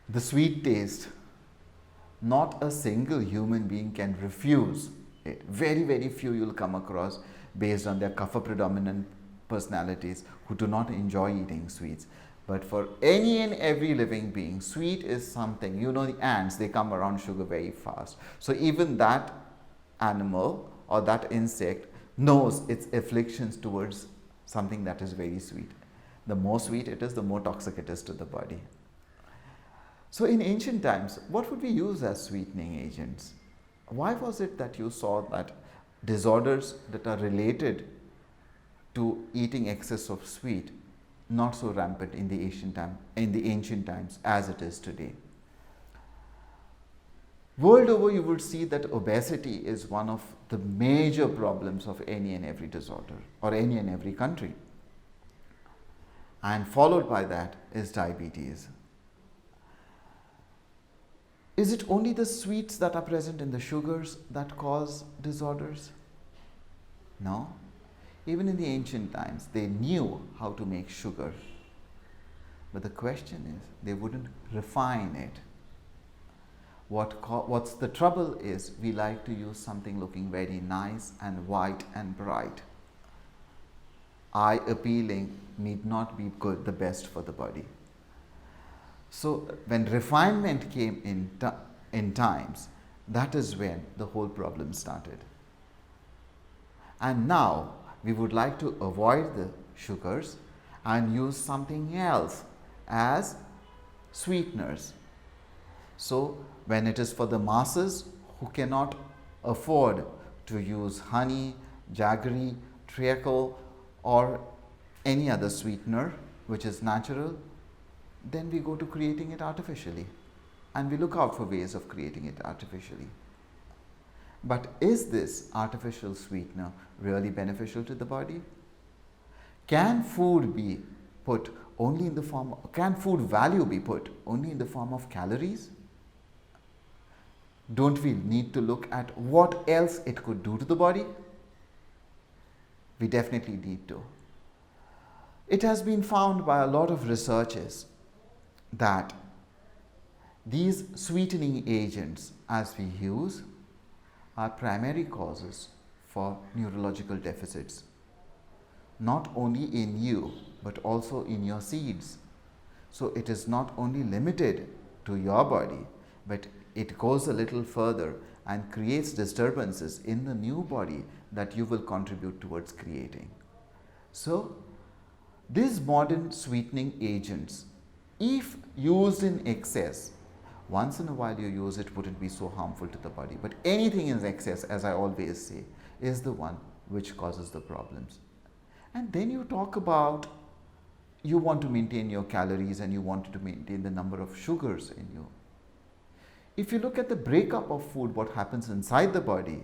The sweet taste, not a single human being can refuse it. Very, very few you'll come across based on their kapha predominant personalities who do not enjoy eating sweets. But for any and every living being, sweet is something. You know, the ants, they come around sugar very fast. So even that animal or that insect knows its afflictions towards something that is very sweet. The more sweet it is, the more toxic it is to the body. So in ancient times, what would we use as sweetening agents? Why was it that you saw that disorders that are related to eating excess of sweet not so rampant in the ancient times as it is today? World over, you would see that obesity is one of the major problems of any and every disorder or any and every country. And followed by that is diabetes. Is it only the sweets that are present in the sugars that cause disorders? No. Even in the ancient times, they knew how to make sugar. But the question is, they wouldn't refine it. What's the trouble is, we like to use something looking very nice and white and bright. Eye appealing need not be good, the best for the body. So when refinement came in times, that is when the whole problem started. And now we would like to avoid the sugars and use something else as sweeteners. So when it is for the masses who cannot afford to use honey, jaggery, treacle or any other sweetener which is natural, then we go to creating it artificially, and we look out for ways of creating it artificially. But is this artificial sweetener really beneficial to the body? Can food be put only in the form of, can food value be put only in the form of calories? Don't we need to look at what else it could do to the body? We definitely need to. It has been found by a lot of researchers that these sweetening agents as we use are primary causes for neurological deficits, not only in you but also in your seeds. So it is not only limited to your body, but it goes a little further and creates disturbances in the new body that you will contribute towards creating. So these modern sweetening agents, if used in excess, once in a while you use it, wouldn't be so harmful to the body. But anything in excess, as I always say, is the one which causes the problems. And then you talk about you want to maintain your calories and you want to maintain the number of sugars in you. If you look at the breakup of food, what happens inside the body,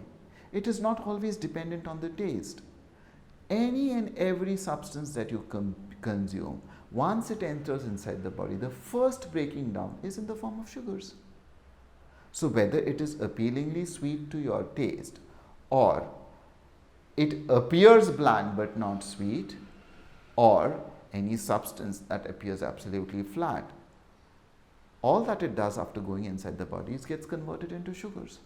it is not always dependent on the taste. Any and every substance that you consume, once it enters inside the body, the first breaking down is in the form of sugars. So whether it is appealingly sweet to your taste or it appears bland but not sweet, or any substance that appears absolutely flat, all that it does after going inside the body is gets converted into sugars.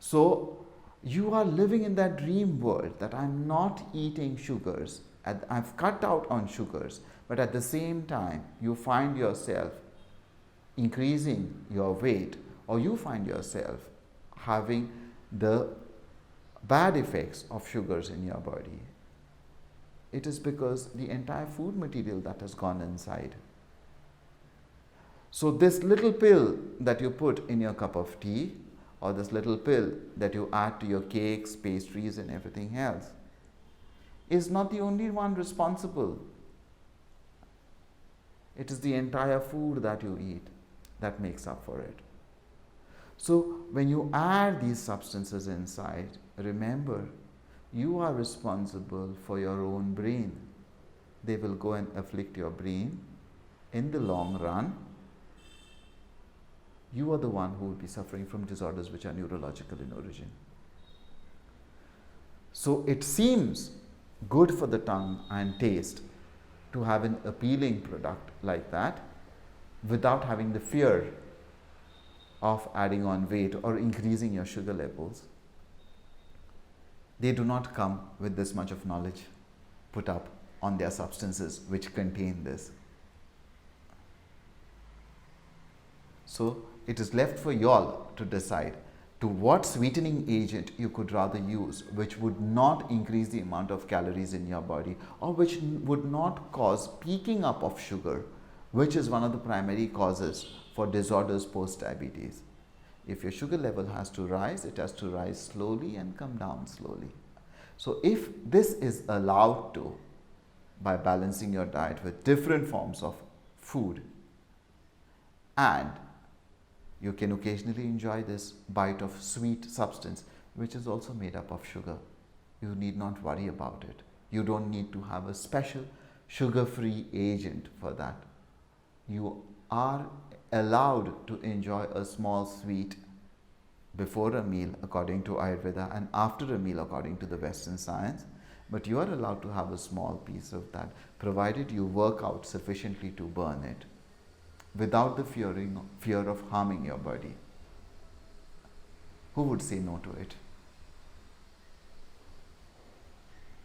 So you are living in that dream world that I'm not eating sugars, I've cut out on sugars, but at the same time you find yourself increasing your weight, or you find yourself having the bad effects of sugars in your body. It is because the entire food material that has gone inside. So this little pill that you put in your cup of tea, or this little pill that you add to your cakes, pastries and everything else, is not the only one responsible. It is the entire food that you eat that makes up for it. So when you add these substances inside, remember, you are responsible for your own brain. They will go and afflict your brain. In the long run, you are the one who will be suffering from disorders which are neurological in origin. So it seems good for the tongue and taste to have an appealing product like that, without having the fear of adding on weight or increasing your sugar levels, they do not come with this much of knowledge put up on their substances which contain this. So it is left for y'all to decide to what sweetening agent you could rather use, which would not increase the amount of calories in your body, or which would not cause peaking up of sugar, which is one of the primary causes for disorders post-diabetes. If your sugar level has to rise, it has to rise slowly and come down slowly. So if this is allowed to, by balancing your diet with different forms of food, and you can occasionally enjoy this bite of sweet substance, which is also made up of sugar. You need not worry about it. You don't need to have a special sugar-free agent for that. You are allowed to enjoy a small sweet before a meal according to Ayurveda and after a meal according to the Western science. But you are allowed to have a small piece of that, provided you work out sufficiently to burn it, without the fear of harming your body. Who would say no to it?